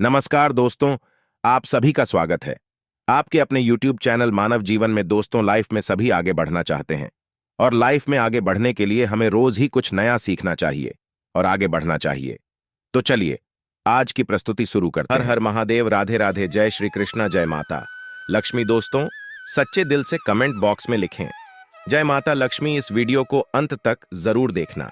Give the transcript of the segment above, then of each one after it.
नमस्कार दोस्तों, आप सभी का स्वागत है। आपके अपने YouTube चैनल मानव जीवन में दोस्तों, लाइफ में सभी आगे बढ़ना चाहते हैं और लाइफ में आगे बढ़ने के लिए हमें रोज ही कुछ नया सीखना चाहिए और आगे बढ़ना चाहिए। तो चलिए आज की प्रस्तुति शुरू करते हैं। हर हर महादेव, राधे राधे, जय श्री कृष्णा, जय माता लक्ष्मी। दोस्तों, सच्चे दिल से कमेंट बॉक्स में लिखें जय माता लक्ष्मी। इस वीडियो को अंत तक जरूर देखना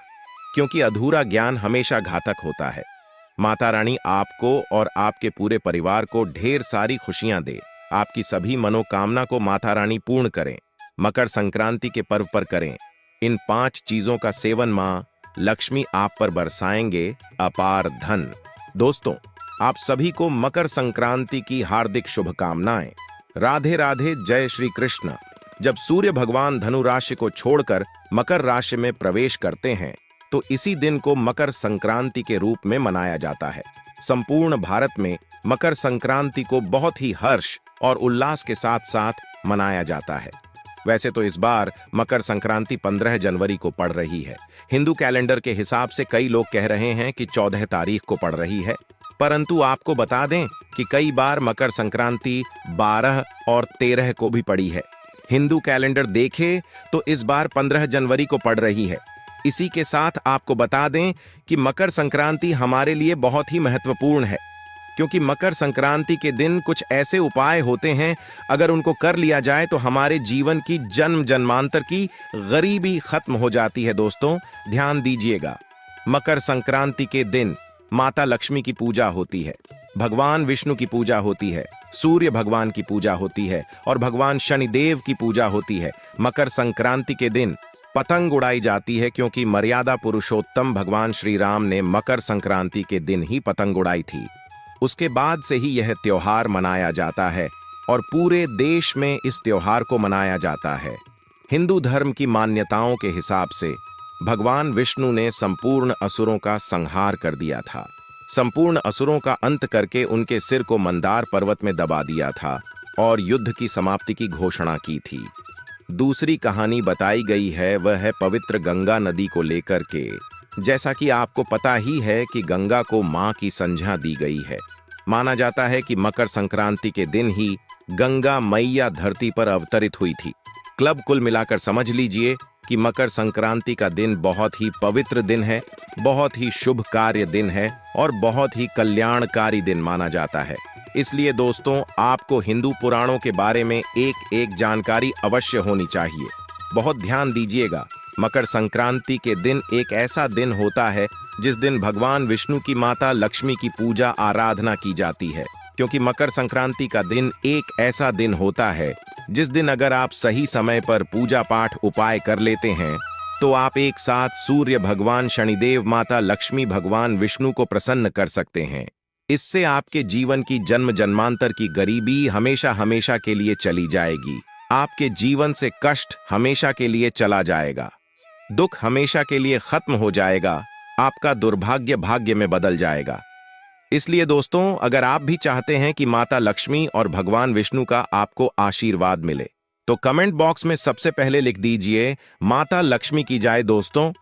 क्योंकि अधूरा ज्ञान हमेशा घातक होता है। माता रानी आपको और आपके पूरे परिवार को ढेर सारी खुशियां दे। आपकी सभी मनोकामना को माता रानी पूर्ण करें। मकर संक्रांति के पर्व पर करें इन 5 चीजों का सेवन, मां लक्ष्मी आप पर बरसाएंगे अपार धन। दोस्तों, आप सभी को मकर संक्रांति की हार्दिक शुभकामनाएं। राधे राधे, जय श्री कृष्ण। जब सूर्य भगवान धनु राशि को छोड़कर मकर राशि में प्रवेश करते हैं तो इसी दिन को मकर संक्रांति के रूप में मनाया जाता है। संपूर्ण भारत में मकर संक्रांति को बहुत ही हर्ष और उल्लास के साथ साथ मनाया जाता है। वैसे तो इस बार मकर संक्रांति 15 जनवरी को पड़ रही है। हिंदू कैलेंडर के हिसाब से कई लोग कह रहे हैं कि 14 तारीख को पड़ रही है, परंतु आपको बता दें कि कई बार मकर संक्रांति 12 और 13 को भी पड़ी है। हिंदू कैलेंडर देखे तो इस बार 15 जनवरी को पड़ रही है। इसी के साथ आपको बता दें कि मकर संक्रांति हमारे लिए बहुत ही महत्वपूर्ण है, क्योंकि मकर संक्रांति के दिन कुछ ऐसे उपाय होते हैं, अगर उनको कर लिया जाए तो हमारे जीवन की जन्म जन्मांतर की गरीबी खत्म हो जाती है। दोस्तों, ध्यान दीजिएगा, मकर संक्रांति के दिन माता लक्ष्मी की पूजा होती है, भगवान विष्णु की पूजा होती है, सूर्य भगवान की पूजा होती है और भगवान शनिदेव की पूजा होती है। मकर संक्रांति के दिन पतंग उड़ाई जाती है, क्योंकि मर्यादा पुरुषोत्तम भगवान श्री राम ने मकर संक्रांति के दिन ही पतंग उड़ाई थी। उसके बाद से ही यह त्योहार मनाया जाता है और पूरे देश में इस त्योहार को मनाया जाता है। हिंदू धर्म की मान्यताओं के हिसाब से भगवान विष्णु ने संपूर्ण असुरों का संहार कर दिया था। संपूर्ण असुरों का अंत करके उनके सिर को मंदार पर्वत में दबा दिया था और युद्ध की समाप्ति की घोषणा की थी। दूसरी कहानी बताई गई है, वह है पवित्र गंगा नदी को लेकर के। जैसा कि आपको पता ही है कि गंगा को मां की संज्ञा दी गई है। माना जाता है कि मकर संक्रांति के दिन ही गंगा मैया धरती पर अवतरित हुई थी। कुल मिलाकर समझ लीजिए कि मकर संक्रांति का दिन बहुत ही पवित्र दिन है, बहुत ही शुभ कार्य दिन है और बहुत ही कल्याणकारी दिन माना जाता है। इसलिए दोस्तों, आपको हिंदू पुराणों के बारे में एक एक जानकारी अवश्य होनी चाहिए। बहुत ध्यान दीजिएगा, मकर संक्रांति के दिन एक ऐसा दिन होता है जिस दिन भगवान विष्णु की माता लक्ष्मी की पूजा आराधना की जाती है, क्योंकि मकर संक्रांति का दिन एक ऐसा दिन होता है जिस दिन अगर आप सही समय पर पूजा पाठ उपाय कर लेते हैं तो आप एक साथ सूर्य भगवान शनिदेव, माता लक्ष्मी, भगवान विष्णु को प्रसन्न कर सकते हैं। इससे आपके जीवन की जन्म जन्मांतर की गरीबी हमेशा हमेशा के लिए चली जाएगी। आपके जीवन से कष्ट हमेशा के लिए चला जाएगा, दुख हमेशा के लिए खत्म हो जाएगा, आपका दुर्भाग्य भाग्य में बदल जाएगा। इसलिए दोस्तों, अगर आप भी चाहते हैं कि माता लक्ष्मी और भगवान विष्णु का आपको आशीर्वाद मिले तो कमेंट बॉक्स में सबसे पहले लिख दीजिए माता लक्ष्मी की जय। दोस्तों,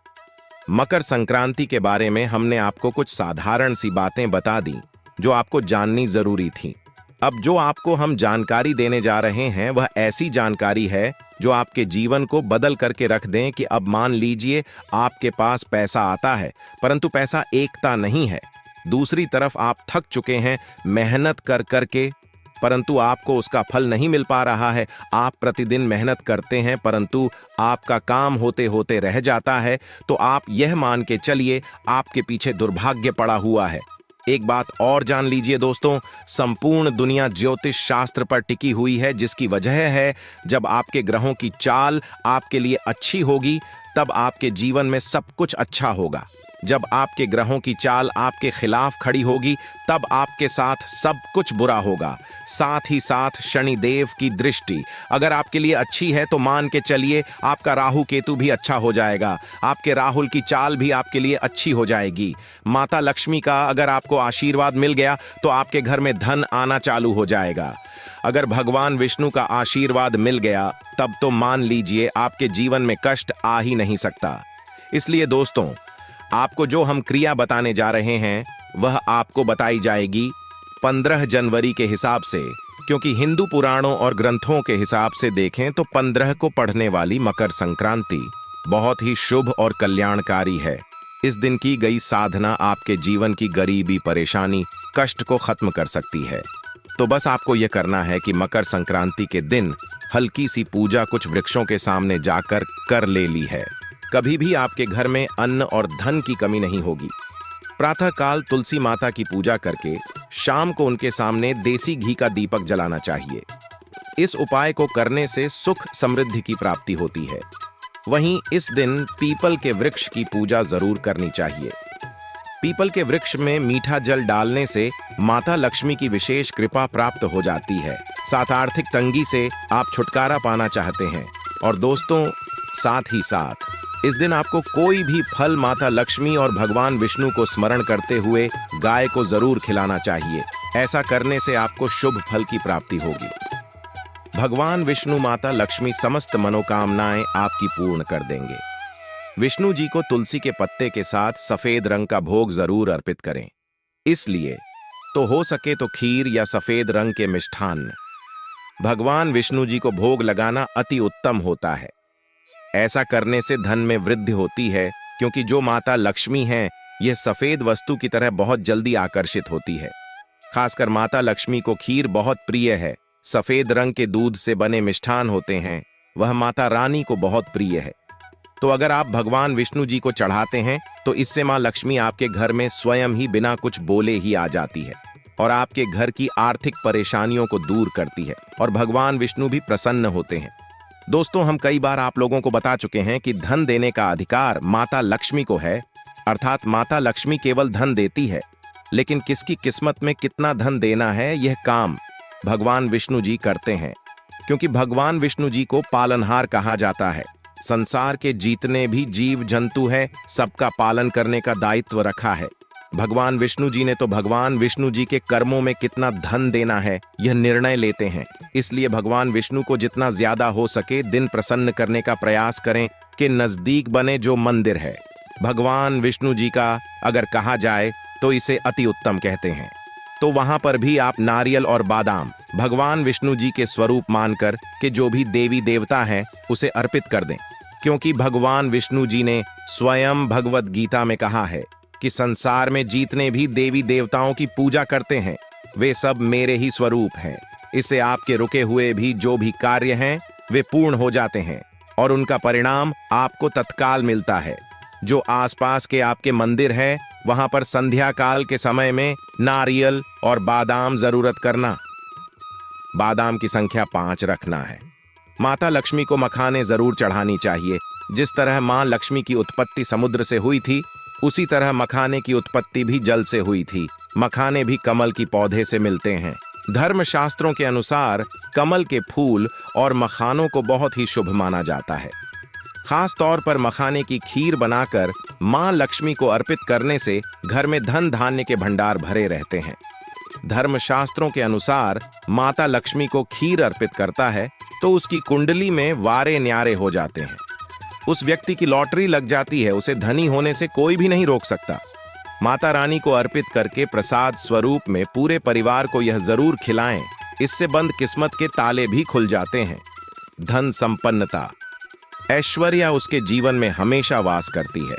मकर संक्रांति के बारे में हमने आपको कुछ साधारण सी बातें बता दी जो आपको जाननी जरूरी थी। अब जो आपको हम जानकारी देने जा रहे हैं वह ऐसी जानकारी है जो आपके जीवन को बदल करके रख दें कि अब मान लीजिए आपके पास पैसा आता है, परंतु पैसा एकता नहीं है। दूसरी तरफ आप थक चुके हैं मेहनत कर करके, परंतु आपको उसका फल नहीं मिल पा रहा है। आप प्रतिदिन मेहनत करते हैं परंतु आपका काम होते होते रह जाता है, तो आप यह मान के चलिए आपके पीछे दुर्भाग्य पड़ा हुआ है। एक बात और जान लीजिए दोस्तों, संपूर्ण दुनिया ज्योतिष शास्त्र पर टिकी हुई है, जिसकी वजह है जब आपके ग्रहों की चाल आपके लिए अच्छी होगी तब आपके जीवन में सब कुछ अच्छा होगा। जब आपके ग्रहों की चाल आपके खिलाफ खड़ी होगी तब आपके साथ सब कुछ बुरा होगा। साथ ही साथ शनिदेव की दृष्टि अगर आपके लिए अच्छी है तो मान के चलिए आपका राहु केतु भी अच्छा हो जाएगा, आपके राहुल की चाल भी आपके लिए अच्छी हो जाएगी। माता लक्ष्मी का अगर आपको आशीर्वाद मिल गया तो आपके घर में धन आना चालू हो जाएगा। अगर भगवान विष्णु का आशीर्वाद मिल गया तब तो मान लीजिए आपके जीवन में कष्ट आ ही नहीं सकता। इसलिए दोस्तों, आपको जो हम क्रिया बताने जा रहे हैं वह आपको बताई जाएगी 15 जनवरी के हिसाब से, क्योंकि हिंदू पुराणों और ग्रंथों के हिसाब से देखें तो 15 को पड़ने वाली मकर संक्रांति बहुत ही शुभ और कल्याणकारी है। इस दिन की गई साधना आपके जीवन की गरीबी, परेशानी, कष्ट को खत्म कर सकती है। तो बस आपको यह करना है कि मकर संक्रांति के दिन हल्की सी पूजा कुछ वृक्षों के सामने जाकर कर ले ली है। कभी भी आपके घर में अन्न और धन की कमी नहीं होगी। प्रातःकाल तुलसी माता की पूजा करके शाम को उनके सामने देसी घी का दीपक जलाना चाहिए। इस उपाय को करने से सुख समृद्धि की प्राप्ति होती है। वहीं इस दिन पीपल के वृक्ष की पूजा जरूर करनी चाहिए। पीपल के वृक्ष में मीठा जल डालने से माता लक्ष्मी की विशेष कृपा प्राप्त हो जाती है। साथ आर्थिक तंगी से आप छुटकारा पाना चाहते हैं। और दोस्तों, साथ ही साथ इस दिन आपको कोई भी फल माता लक्ष्मी और भगवान विष्णु को स्मरण करते हुए गाय को जरूर खिलाना चाहिए। ऐसा करने से आपको शुभ फल की प्राप्ति होगी। भगवान विष्णु माता लक्ष्मी समस्त मनोकामनाएं आपकी पूर्ण कर देंगे। विष्णु जी को तुलसी के पत्ते के साथ सफेद रंग का भोग जरूर अर्पित करें। इसलिए तो हो सके तो खीर या सफेद रंग के मिष्ठान्न भगवान विष्णु जी को भोग लगाना अति उत्तम होता है। ऐसा करने से धन में वृद्धि होती है, क्योंकि जो माता लक्ष्मी हैं, यह सफेद वस्तु की तरह बहुत जल्दी आकर्षित होती है। खासकर माता लक्ष्मी को खीर बहुत प्रिय है। सफेद रंग के दूध से बने मिष्ठान होते हैं, वह माता रानी को बहुत प्रिय है। तो अगर आप भगवान विष्णु जी को चढ़ाते हैं तो इससे मां लक्ष्मी आपके घर में स्वयं ही बिना कुछ बोले ही आ जाती है और आपके घर की आर्थिक परेशानियों को दूर करती है और भगवान विष्णु भी प्रसन्न होते हैं। दोस्तों, हम कई बार आप लोगों को बता चुके हैं कि धन देने का अधिकार माता लक्ष्मी को है, अर्थात माता लक्ष्मी केवल धन देती है, लेकिन किसकी किस्मत में कितना धन देना है यह काम भगवान विष्णु जी करते हैं। क्योंकि भगवान विष्णु जी को पालनहार कहा जाता है। संसार के जितने भी जीव जंतु है, सबका पालन करने का दायित्व रखा है। भगवान विष्णु जी ने तो भगवान विष्णु जी के कर्मों में कितना धन देना है यह निर्णय लेते हैं। इसलिए भगवान विष्णु को जितना ज्यादा हो सके दिन प्रसन्न करने का प्रयास करें कि नजदीक बने जो मंदिर है भगवान विष्णु जी का, अगर कहा जाए तो इसे अति उत्तम कहते हैं, तो वहां पर भी आप नारियल और बादाम भगवान विष्णु जी के स्वरूप मानकर कि जो भी देवी देवता हैं उसे अर्पित कर दें। क्योंकि भगवान विष्णु जी ने स्वयं भगवत गीता में कहा है कि संसार में जितने भी देवी देवताओं की पूजा करते हैं वे सब मेरे ही स्वरूप हैं। इससे आपके रुके हुए भी जो भी कार्य हैं वे पूर्ण हो जाते हैं और उनका परिणाम आपको तत्काल मिलता है। जो आसपास के आपके मंदिर है वहां पर संध्या काल के समय में नारियल और बादाम जरूरत करना। बादाम की संख्या 5 रखना है। माता लक्ष्मी को मखाने जरूर चढ़ानी चाहिए। जिस तरह मां लक्ष्मी की उत्पत्ति समुद्र से हुई थी, उसी तरह मखाने की उत्पत्ति भी जल से हुई थी। मखाने भी कमल की पौधे से मिलते हैं। धर्मशास्त्रों के अनुसार कमल के फूल और मखानों को बहुत ही शुभ माना जाता है। खास तौर पर मखाने की खीर बनाकर मां लक्ष्मी को अर्पित करने से घर में धन धान्य के भंडार भरे रहते हैं। धर्मशास्त्रों के अनुसार माता लक्ष्मी को खीर अर्पित करता है तो उसकी कुंडली में वारे न्यारे हो जाते हैं। उस व्यक्ति की लॉटरी लग जाती है, उसे धनी होने से कोई भी नहीं रोक सकता। माता रानी को अर्पित करके प्रसाद स्वरूप में पूरे परिवार को यह जरूर खिलाएं, इससे बंद किस्मत के ताले भी खुल जाते हैं। धन संपन्नता, ऐश्वर्य उसके जीवन में हमेशा वास करती है।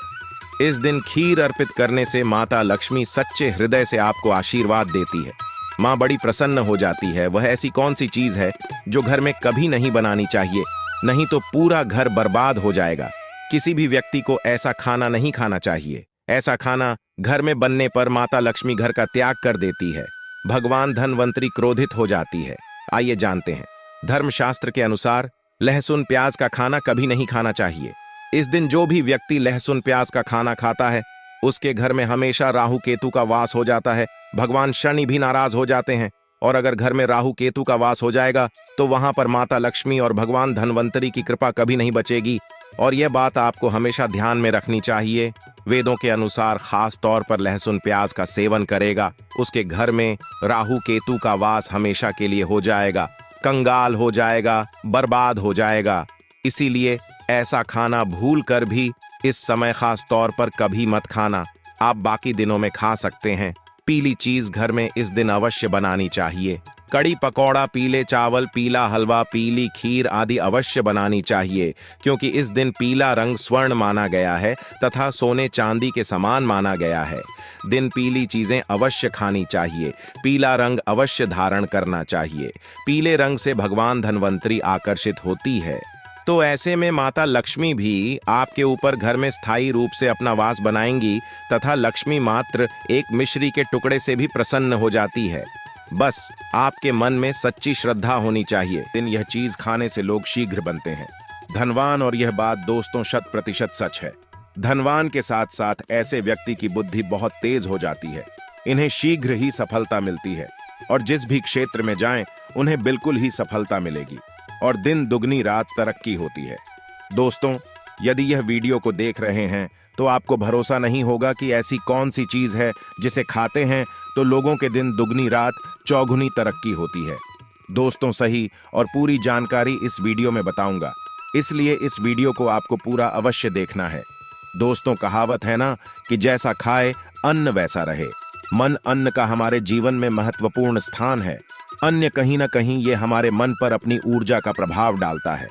इस दिन खीर अर्पित करने से माता लक्ष्मी सच्चे हृदय से आपको आशीर्वाद देती है। मां बड़ी प्रसन्न हो जाती है। वह ऐसी कौन सी चीज है जो घर में कभी नहीं बनानी चाहिए, नहीं तो पूरा घर बर्बाद हो जाएगा। किसी भी व्यक्ति को ऐसा खाना नहीं खाना चाहिए। ऐसा खाना घर में बनने पर माता लक्ष्मी घर का त्याग कर देती है। भगवान धनवंतरी क्रोधित हो जाती है। आइए जानते हैं। धर्मशास्त्र के अनुसार लहसुन प्याज का खाना कभी नहीं खाना चाहिए। इस दिन जो भी व्यक्ति लहसुन प्याज का खाना खाता है उसके घर में हमेशा राहु केतु का वास हो जाता है। भगवान शनि भी नाराज हो जाते हैं और अगर घर में राहु केतु का वास हो जाएगा तो वहां पर माता लक्ष्मी और भगवान धनवंतरी की कृपा कभी नहीं बचेगी। और यह बात आपको हमेशा ध्यान में रखनी चाहिए। वेदों के अनुसार खास तौर पर लहसुन प्याज का सेवन करेगा उसके घर में राहु केतु का वास हमेशा के लिए हो जाएगा, कंगाल हो जाएगा, बर्बाद हो जाएगा। इसीलिए ऐसा खाना भूल कर भी इस समय खास तौर पर कभी मत खाना। आप बाकी दिनों में खा सकते हैं, पीली चीज घर में इस दिन अवश्य बनानी चाहिए। कड़ी पकौड़ा, पीले चावल, पीला हलवा, पीली खीर आदि अवश्य बनानी चाहिए, क्योंकि इस दिन पीला रंग स्वर्ण माना गया है तथा सोने चांदी के समान माना गया है। दिन पीली चीजें अवश्य खानी चाहिए, पीला रंग अवश्य धारण करना चाहिए। पीले रंग से भगवान धन्वंतरी आकर्षित होती है, तो ऐसे में माता लक्ष्मी भी आपके ऊपर घर में स्थायी रूप से अपना वास बनाएंगी तथा लक्ष्मी मात्र एक मिश्री के टुकड़े से भी प्रसन्न हो जाती है। बस आपके मन में सच्ची श्रद्धा होनी चाहिए। दिन यह चीज खाने से लोग शीघ्र बनते हैं धनवान, और यह बात दोस्तों 100% सच है। धनवान के साथ साथ ऐसे व्यक्ति की बुद्धि बहुत तेज हो जाती है, इन्हें शीघ्र ही सफलता मिलती है और जिस भी क्षेत्र में जाएं उन्हें बिल्कुल ही सफलता मिलेगी और दिन दुगनी रात तरक्की होती है। दोस्तों, यदि यह वीडियो को देख रहे हैं तो आपको भरोसा नहीं होगा कि ऐसी कौन सी चीज है जिसे खाते हैं तो लोगों के दिन दुगनी रात चौगुनी तरक्की होती है। दोस्तों, सही और पूरी जानकारी इस वीडियो में बताऊंगा, इसलिए इस वीडियो को आपको पूरा अवश्य देखना है। दोस्तों, कहावत है ना कि जैसा खाए अन्न वैसा रहे। मन अन्न का हमारे जीवन में महत्वपूर्ण स्थान है। अन्य कहीं ना कहीं ये हमारे मन पर अपनी ऊर्जा का प्रभाव डालता है।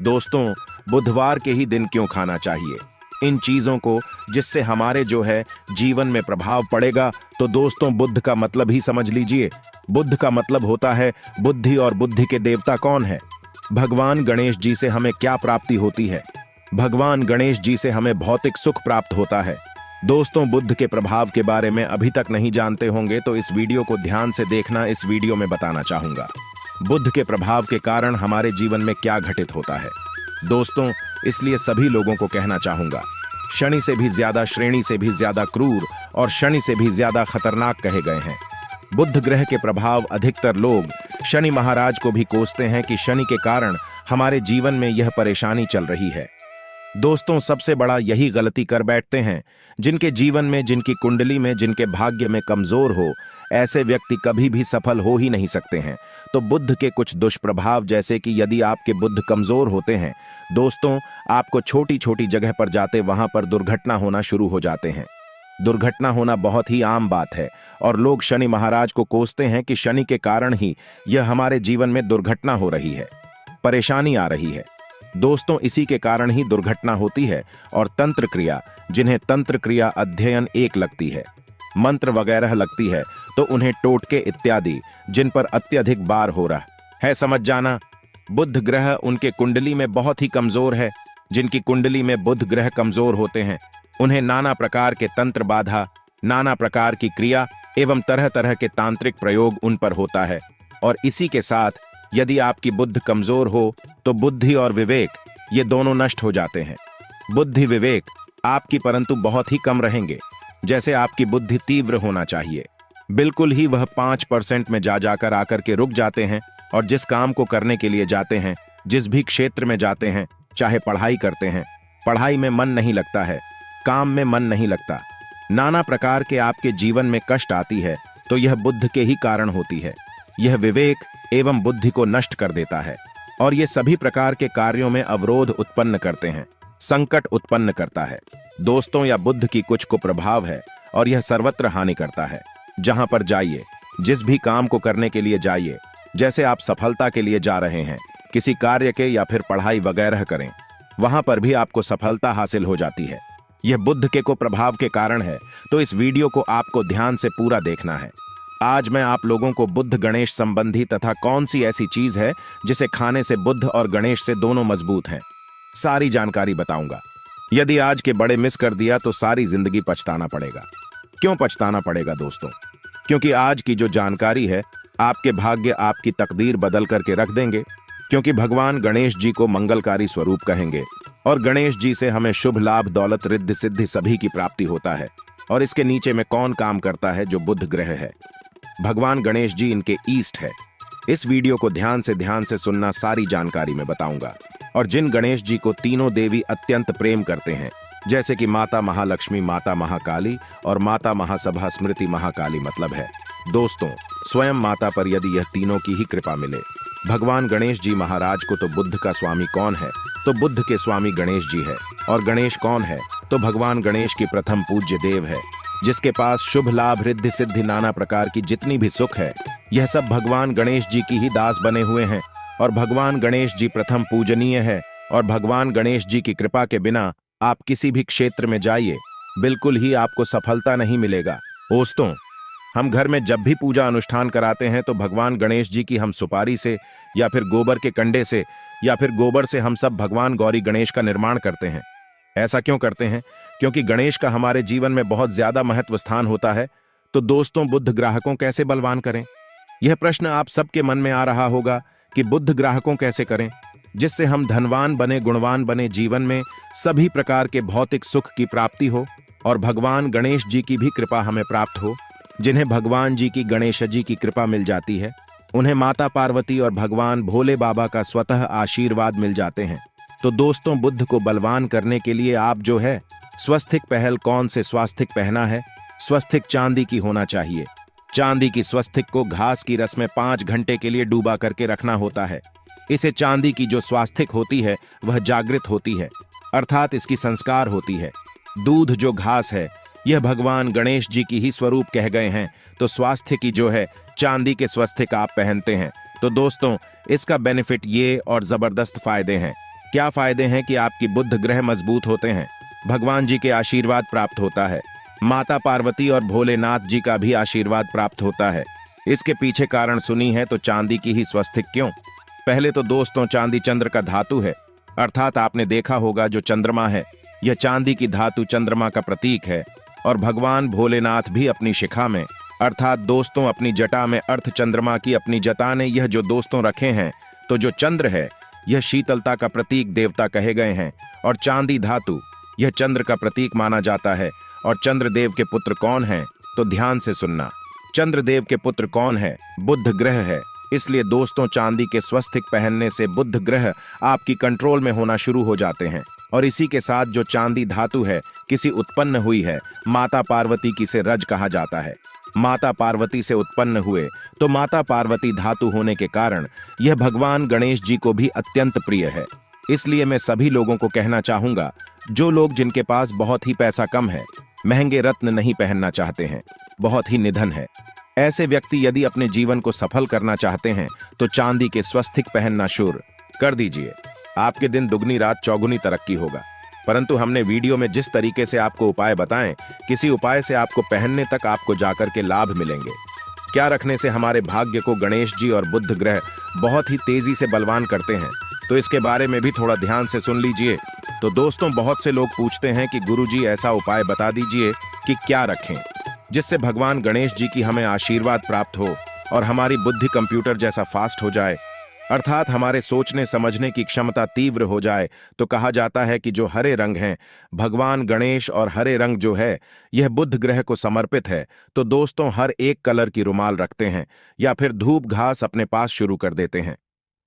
दोस्तों, बुधवार के ही दिन क्यों खाना चाहिए इन चीजों को जिससे हमारे जो है जीवन में प्रभाव पड़ेगा? तो दोस्तों, बुध का मतलब ही समझ लीजिए। बुध का मतलब होता है बुद्धि, और बुद्धि के देवता कौन है? भगवान गणेश जी से हमें क्या प्राप्ति होती है? भगवान गणेश जी से हमें भौतिक सुख प्राप्त होता है। दोस्तों, बुध के प्रभाव के बारे में अभी तक नहीं जानते होंगे तो इस वीडियो को ध्यान से देखना, इस वीडियो में बताना चाहूंगा बुध के प्रभाव के कारण हमारे जीवन में क्या घटित होता है। दोस्तों, इसलिए सभी लोगों को कहना चाहूंगा, शनि से भी ज्यादा, श्रेणी से भी ज्यादा क्रूर और शनि से भी ज्यादा खतरनाक कहे गए हैं। बुध ग्रह के प्रभाव अधिकतर लोग शनि महाराज को भी कोसते हैं कि शनि के कारण हमारे जीवन में यह परेशानी चल रही है। दोस्तों, सबसे बड़ा यही गलती कर बैठते हैं जिनके जीवन में, जिनकी कुंडली में, जिनके भाग्य में कमजोर हो, ऐसे व्यक्ति कभी भी सफल हो ही नहीं सकते हैं। तो बुध के कुछ दुष्प्रभाव, जैसे कि यदि आपके बुध कमजोर होते हैं दोस्तों, आपको छोटी छोटी जगह पर जाते वहां पर दुर्घटना होना शुरू हो जाते हैं। दुर्घटना होना बहुत ही आम बात है और लोग शनि महाराज को कोसते हैं कि शनि के कारण ही यह हमारे जीवन में दुर्घटना हो रही है, परेशानी आ रही है। दोस्तों, इसी के कारण ही दुर्घटना होती है। और तंत्र क्रिया, जिन्हें तंत्र क्रिया अध्ययन एक लगती है, मंत्र वगैरह लगती है, तो उन्हें टोटके इत्यादि जिन पर अत्यधिक बार हो रहा है, समझ जाना। बुध ग्रह उनके कुंडली में बहुत ही कमजोर है। जिनकी कुंडली में बुध ग्रह कमजोर होते हैं उन्हें नाना प्रकार के तंत्र बाधा, नाना प्रकार की क्रिया एवं तरह तरह के तांत्रिक प्रयोग उन पर होता है। और इसी के साथ यदि आपकी बुद्धि कमजोर हो तो बुद्धि और विवेक ये दोनों नष्ट हो जाते हैं। बुद्धि विवेक आपकी परंतु बहुत ही कम रहेंगे। जैसे आपकी बुद्धि तीव्र होना चाहिए, बिल्कुल ही वह 5% में जा जाकर आकर के रुक जाते हैं और जिस काम को करने के लिए जाते हैं, जिस भी क्षेत्र में जाते हैं, चाहे पढ़ाई करते हैं, पढ़ाई में मन नहीं लगता है, काम में मन नहीं लगता, नाना प्रकार के आपके जीवन में कष्ट आती है, तो यह बुद्धि के ही कारण होती है। यह विवेक एवं बुद्धि को नष्ट कर देता है और ये सभी प्रकार के कार्यों में अवरोध उत्पन्न करते हैं, संकट उत्पन्न करता है। दोस्तों, यह बुद्धि की कुछ कुप्रभाव है और यह सर्वत्र हानि करता है। जहां पर जाइए, जिस भी काम को करने के लिए जाइए, जैसे आप सफलता के लिए जा रहे हैं, किसी कार्य के या फिर पढ़ाई वगैरह करें, वहां पर भी आपको सफलता हासिल हो जाती है। यह बुद्धि के कुप्रभाव के कारण है। तो इस वीडियो को आपको ध्यान से पूरा देखना है। आज मैं आप लोगों को बुध गणेश संबंधी तथा कौन सी ऐसी चीज है जिसे खाने से बुध और गणेश से दोनों मजबूत हैं, सारी जानकारी बताऊंगा। यदि आज के बड़े मिस कर दिया तो सारी जिंदगी पछताना पड़ेगा। क्यों पछताना पड़ेगा दोस्तों? क्योंकि आज की जो जानकारी है आपके भाग्य, आपकी तकदीर बदल करके रख देंगे। क्योंकि भगवान गणेश जी को मंगलकारी स्वरूप कहेंगे और गणेश जी से हमें शुभ लाभ, दौलत, रिद्धि सिद्धि सभी की प्राप्ति होता है। और इसके नीचे में कौन काम करता है? जो बुध ग्रह है, भगवान गणेश जी इनके ईस्ट है। इस वीडियो को ध्यान से सुनना, सारी जानकारी मैं बताऊंगा। और जिन गणेश जी को तीनों देवी अत्यंत प्रेम करते हैं, जैसे कि माता महालक्ष्मी, माता महाकाली और माता महासभा स्मृति महाकाली, मतलब है दोस्तों स्वयं माता पर यदि यह तीनों की ही कृपा मिले। भगवान गणेश जी महाराज को तो बुद्ध का स्वामी कौन है? तो बुद्ध के स्वामी गणेश जी है। और गणेश कौन है? तो भगवान गणेश की प्रथम पूज्य देव है। जिसके पास शुभ लाभ रिद्धि सिद्धि नाना प्रकार की जितनी भी सुख है, यह सब भगवान गणेश जी की ही दास बने हुए हैं। और भगवान गणेश जी प्रथम पूजनीय है। और भगवान गणेश जी की कृपा के बिना आप किसी भी क्षेत्र में जाइए, बिल्कुल ही आपको सफलता नहीं मिलेगा। दोस्तों, हम घर में जब भी पूजा अनुष्ठान कराते हैं तो भगवान गणेश जी की हम सुपारी से या फिर गोबर के कंडे से या फिर गोबर से हम सब भगवान गौरी गणेश का निर्माण करते हैं। ऐसा क्यों करते हैं? क्योंकि गणेश का हमारे जीवन में बहुत ज्यादा महत्व स्थान होता है। तो दोस्तों, बुद्ध ग्राहकों कैसे बलवान करें? यह प्रश्न आप सबके मन में आ रहा होगा कि बुद्ध ग्राहकों कैसे करें जिससे हम धनवान बने, गुणवान बने, जीवन में सभी प्रकार के भौतिक सुख की प्राप्ति हो और भगवान गणेश जी की भी कृपा हमें प्राप्त हो। जिन्हें भगवान जी की, गणेश जी की कृपा मिल जाती है, उन्हें माता पार्वती और भगवान भोले बाबा का स्वतः आशीर्वाद मिल जाते हैं। तो दोस्तों, बुद्ध को बलवान करने के लिए आप जो है स्वस्तिक पहल कौन से स्वास्तिक पहना है? स्वस्तिक चांदी की होना चाहिए। चांदी की स्वस्तिक को घास की रस में 5 घंटे के लिए डूबा करके रखना होता है। इसे चांदी की जो स्वास्तिक होती है वह जागृत होती है, अर्थात इसकी संस्कार होती है। दूध जो घास है, यह भगवान गणेश जी की ही स्वरूप कह गए हैं। तो स्वास्थ्य की जो है चांदी के स्वस्तिक आप पहनते हैं। तो दोस्तों, इसका बेनिफिट ये और जबरदस्त फायदे हैं। क्या फायदे हैं कि आपकी बुद्ध ग्रह मजबूत होते हैं, भगवान जी के आशीर्वाद प्राप्त होता है, माता पार्वती और भोलेनाथ जी का भी आशीर्वाद प्राप्त होता है। इसके पीछे कारण सुनी है तो चांदी की ही स्वस्तिक क्यों? पहले तो दोस्तों, चांदी चंद्र का धातु है, अर्थात आपने देखा होगा जो चंद्रमा है, यह चांदी की धातु चंद्रमा का प्रतीक है। और भगवान भोलेनाथ भी अपनी शिखा में, अर्थात दोस्तों अपनी जटा में अर्थ चंद्रमा की अपनी जटा ने यह जो दोस्तों रखे हैं, तो जो चंद्र है यह शीतलता का प्रतीक देवता कहे गए हैं। और चांदी धातु यह चंद्र का प्रतीक माना जाता है। और चंद्रदेव के पुत्र कौन हैं? तो ध्यान से सुनना, चंद्रदेव के पुत्र कौन है? बुद्ध ग्रह है। इसलिए दोस्तों, चांदी के स्वस्तिक पहनने से बुद्ध ग्रह आपकी कंट्रोल में होना शुरू हो जाते हैं। और इसी के साथ जो चांदी धातु है किसी उत्पन्न हुई है, माता पार्वती की से रज कहा जाता है। माता पार्वती से उत्पन्न हुए तो माता पार्वती धातु होने के कारण यह भगवान गणेश जी को भी अत्यंत प्रिय है। इसलिए मैं सभी लोगों को कहना चाहूंगा, जो लोग जिनके पास बहुत ही पैसा कम है, महंगे रत्न नहीं पहनना चाहते हैं, बहुत ही निधन है, ऐसे व्यक्ति यदि अपने जीवन को सफल करना चाहते हैं तो चांदी के स्वस्तिक पहनना शुरू कर दीजिए। आपके दिन दुगनी रात चौगुनी तरक्की होगा। परंतु हमने वीडियो में जिस तरीके से आपको उपाय बताएं, किसी उपाय से आपको पहनने तक आपको जाकर के लाभ मिलेंगे। क्या रखने से हमारे भाग्य को गणेश जी और बुद्ध ग्रह बहुत ही तेजी से बलवान करते हैं, तो इसके बारे में भी थोड़ा ध्यान से सुन लीजिए। तो दोस्तों, बहुत से लोग पूछते हैं कि गुरुजी ऐसा उपाय बता दीजिए कि क्या रखें जिससे भगवान गणेश जी की हमें आशीर्वाद प्राप्त हो और हमारी बुद्धि कंप्यूटर जैसा फास्ट हो जाए, अर्थात हमारे सोचने समझने की क्षमता तीव्र हो जाए। तो कहा जाता है कि जो हरे रंग हैं, भगवान गणेश और हरे रंग जो है यह बुद्ध ग्रह को समर्पित है। तो दोस्तों, हर एक कलर की रुमाल रखते हैं या फिर धूप घास अपने पास शुरू कर देते हैं।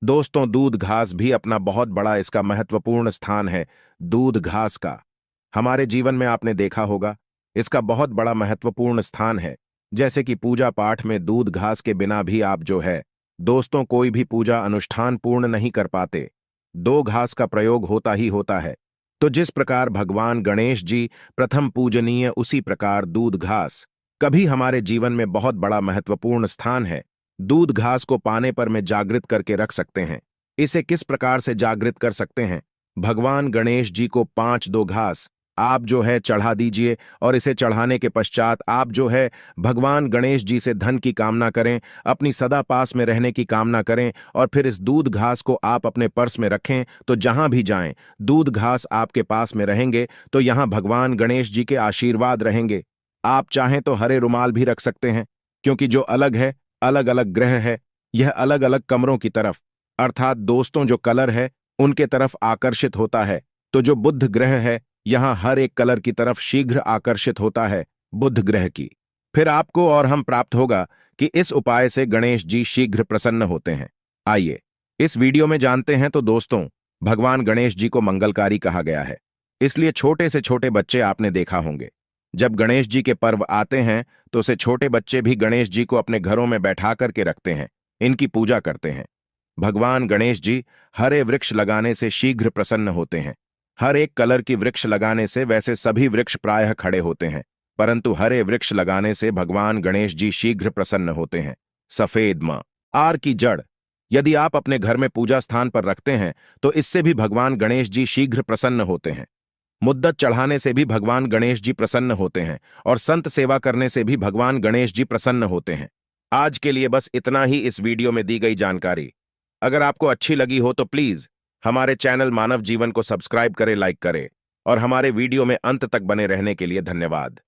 दोस्तों, दूध घास भी अपना बहुत बड़ा इसका महत्वपूर्ण स्थान है। दूध घास का हमारे जीवन में आपने देखा होगा, इसका बहुत बड़ा महत्वपूर्ण स्थान है। जैसे कि पूजा पाठ में दूध घास के बिना भी आप जो है दोस्तों कोई भी पूजा अनुष्ठान पूर्ण नहीं कर पाते। दो घास का प्रयोग होता ही होता है। तो जिस प्रकार भगवान गणेश जी प्रथम पूजनीय, उसी प्रकार दूध घास कभी हमारे जीवन में बहुत बड़ा महत्वपूर्ण स्थान है। दूध घास को पाने पर में जागृत करके रख सकते हैं। इसे किस प्रकार से जागृत कर सकते हैं? भगवान गणेश जी को 5 दो घास आप जो है चढ़ा दीजिए और इसे चढ़ाने के पश्चात आप जो है भगवान गणेश जी से धन की कामना करें, अपनी सदा पास में रहने की कामना करें और फिर इस दूध घास को आप अपने पर्स में रखें। तो जहां भी जाएं, दूध घास आपके पास में रहेंगे तो यहां भगवान गणेश जी के आशीर्वाद रहेंगे। आप चाहें तो हरे रुमाल भी रख सकते हैं, क्योंकि जो अलग है, अलग अलग ग्रह है, यह अलग अलग कमरों की तरफ, अर्थात दोस्तों जो कलर है उनके तरफ आकर्षित होता है। तो जो बुद्ध ग्रह है यहां हर एक कलर की तरफ शीघ्र आकर्षित होता है बुद्ध ग्रह की। फिर आपको और हम प्राप्त होगा कि इस उपाय से गणेश जी शीघ्र प्रसन्न होते हैं। आइए इस वीडियो में जानते हैं। तो दोस्तों, भगवान गणेश जी को मंगलकारी कहा गया है, इसलिए छोटे से छोटे बच्चे आपने देखा होंगे, जब गणेश जी के पर्व आते हैं तो उसे छोटे बच्चे भी गणेश जी को अपने घरों में बैठा करके रखते हैं, इनकी पूजा करते हैं। भगवान गणेश जी हरे वृक्ष लगाने से शीघ्र प्रसन्न होते हैं। हर एक कलर की वृक्ष लगाने से वैसे सभी वृक्ष प्रायः खड़े होते हैं। परंतु हरे वृक्ष लगाने से भगवान गणेश जी शीघ्र प्रसन्न होते हैं। सफेद म आर की जड़ यदि आप अपने घर में पूजा स्थान पर रखते हैं तो इससे भी भगवान गणेश जी शीघ्र प्रसन्न होते हैं। मुद्दत चढ़ाने से भी भगवान गणेश जी प्रसन्न होते हैं और संत सेवा करने से भी भगवान गणेश जी प्रसन्न होते हैं। आज के लिए बस इतना ही इस वीडियो में दी गई जानकारी। अगर आपको अच्छी लगी हो तो प्लीज हमारे चैनल मानव जीवन को सब्सक्राइब करें, लाइक करें और हमारे वीडियो में अंत तक बने रहने के लिए धन्यवाद।